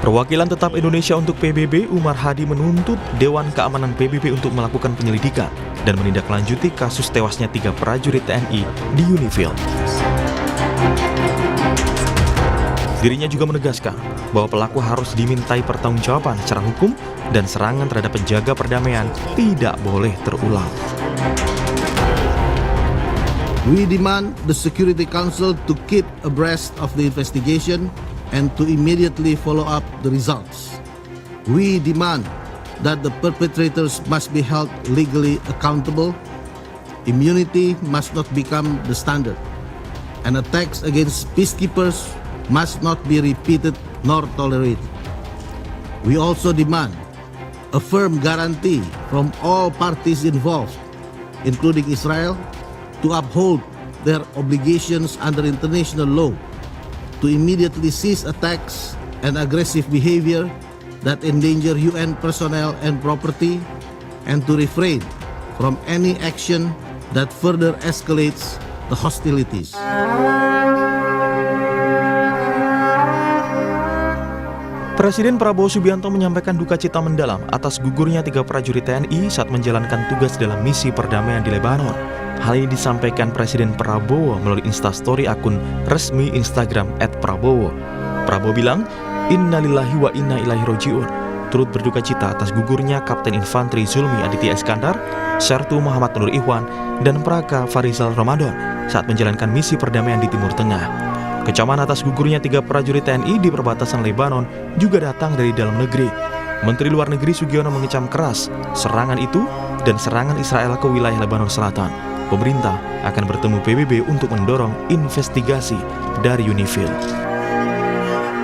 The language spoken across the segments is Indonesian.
Perwakilan tetap Indonesia untuk PBB Umar Hadi menuntut Dewan Keamanan PBB untuk melakukan penyelidikan dan menindaklanjuti kasus tewasnya 3 prajurit TNI di Unifil. Dirinya juga menegaskan bahwa pelaku harus dimintai pertanggungjawaban secara hukum dan serangan terhadap penjaga perdamaian tidak boleh terulang. We demand the Security Council to keep abreast of the investigation and to immediately follow up the results. We demand that the perpetrators must be held legally accountable. Immunity must not become the standard, and attacks against peacekeepers must not be repeated nor tolerated. We also demand a firm guarantee from all parties involved, including Israel, to uphold their obligations under international law, to immediately cease attacks and aggressive behavior that endanger UN personnel and property, and to refrain from any action that further escalates the hostilities. Presiden Prabowo Subianto menyampaikan duka cita mendalam atas gugurnya 3 prajurit TNI saat menjalankan tugas dalam misi perdamaian di Lebanon. Hal ini disampaikan Presiden Prabowo melalui instastory akun resmi Instagram @prabowo. Prabowo bilang, "Innalillahi wa inna ilaihi roji'un." Turut berduka cita atas gugurnya Kapten Infanteri Zulmi Aditya Iskandar, Sertu Muhammad Nur Ikhwan, dan Praka Farizal Ramadan saat menjalankan misi perdamaian di Timur Tengah. Kecaman atas gugurnya 3 prajurit TNI di perbatasan Lebanon juga datang dari dalam negeri. Menteri Luar Negeri Sugiono mengecam keras serangan itu dan serangan Israel ke wilayah Lebanon Selatan. Pemerintah akan bertemu PBB untuk mendorong investigasi dari Unifil.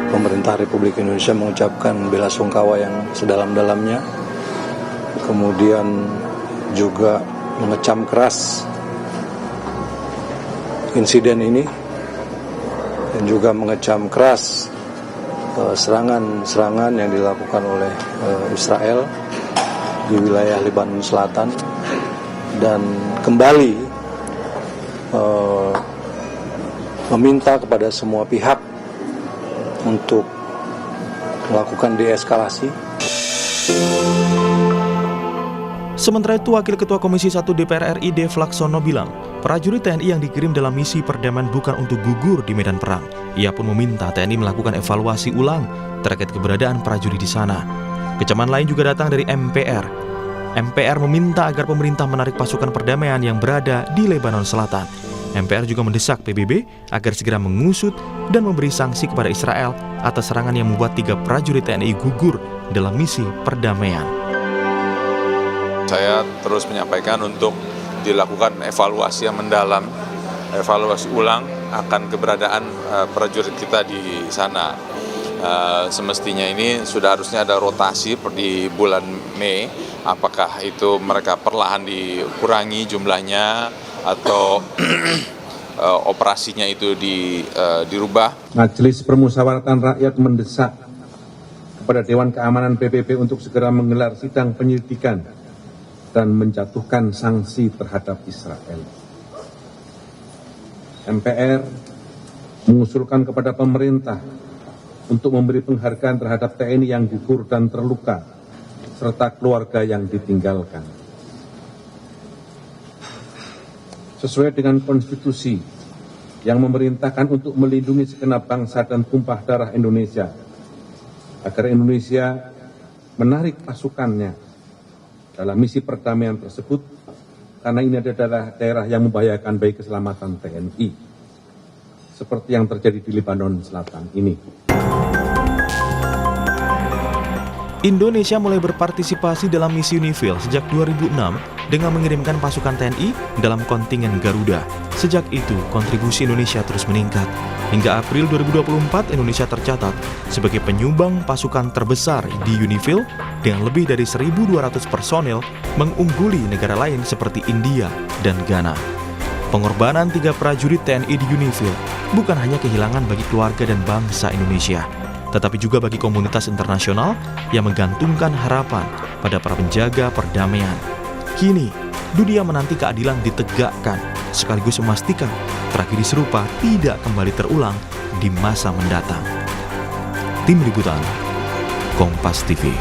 Pemerintah Republik Indonesia mengucapkan bela sungkawa yang sedalam-dalamnya, kemudian juga mengecam keras insiden ini, dan juga mengecam keras serangan-serangan yang dilakukan oleh Israel di wilayah Lebanon Selatan, dan kembali meminta kepada semua pihak untuk melakukan deeskalasi. Sementara itu, Wakil Ketua Komisi 1 DPR RI Dev Laksono bilang, prajurit TNI yang dikirim dalam misi perdamaian bukan untuk gugur di medan perang. Ia pun meminta TNI melakukan evaluasi ulang terkait keberadaan prajurit di sana. Kecaman lain juga datang dari MPR. MPR meminta agar pemerintah menarik pasukan perdamaian yang berada di Lebanon Selatan. MPR juga mendesak PBB agar segera mengusut dan memberi sanksi kepada Israel atas serangan yang membuat 3 prajurit TNI gugur dalam misi perdamaian. Saya terus menyampaikan untuk dilakukan evaluasi yang mendalam, evaluasi ulang akan keberadaan prajurit kita di sana. Semestinya ini sudah harusnya ada rotasi di bulan Mei. Apakah itu mereka perlahan dikurangi jumlahnya atau operasinya itu dirubah? Majelis Permusyawaratan Rakyat mendesak kepada Dewan Keamanan PBB untuk segera menggelar sidang penyelidikan dan menjatuhkan sanksi terhadap Israel. MPR mengusulkan kepada pemerintah untuk memberi penghargaan terhadap TNI yang gugur dan terluka, serta keluarga yang ditinggalkan. Sesuai dengan konstitusi yang memerintahkan untuk melindungi segenap bangsa dan tumpah darah Indonesia, agar Indonesia menarik pasukannya dalam misi perdamaian tersebut, karena ini adalah daerah yang membahayakan bagi keselamatan TNI, seperti yang terjadi di Lebanon Selatan ini. Indonesia mulai berpartisipasi dalam misi Unifil sejak 2006 dengan mengirimkan pasukan TNI dalam kontingen Garuda. Sejak itu, kontribusi Indonesia terus meningkat. Hingga April 2024, Indonesia tercatat sebagai penyumbang pasukan terbesar di Unifil dengan lebih dari 1.200 personel, mengungguli negara lain seperti India dan Ghana. Pengorbanan 3 prajurit TNI di Unifil bukan hanya kehilangan bagi keluarga dan bangsa Indonesia, tetapi juga bagi komunitas internasional yang menggantungkan harapan pada para penjaga perdamaian. Kini, dunia menanti keadilan ditegakkan, sekaligus memastikan tragedi serupa tidak kembali terulang di masa mendatang. Tim Liputan Kompas TV.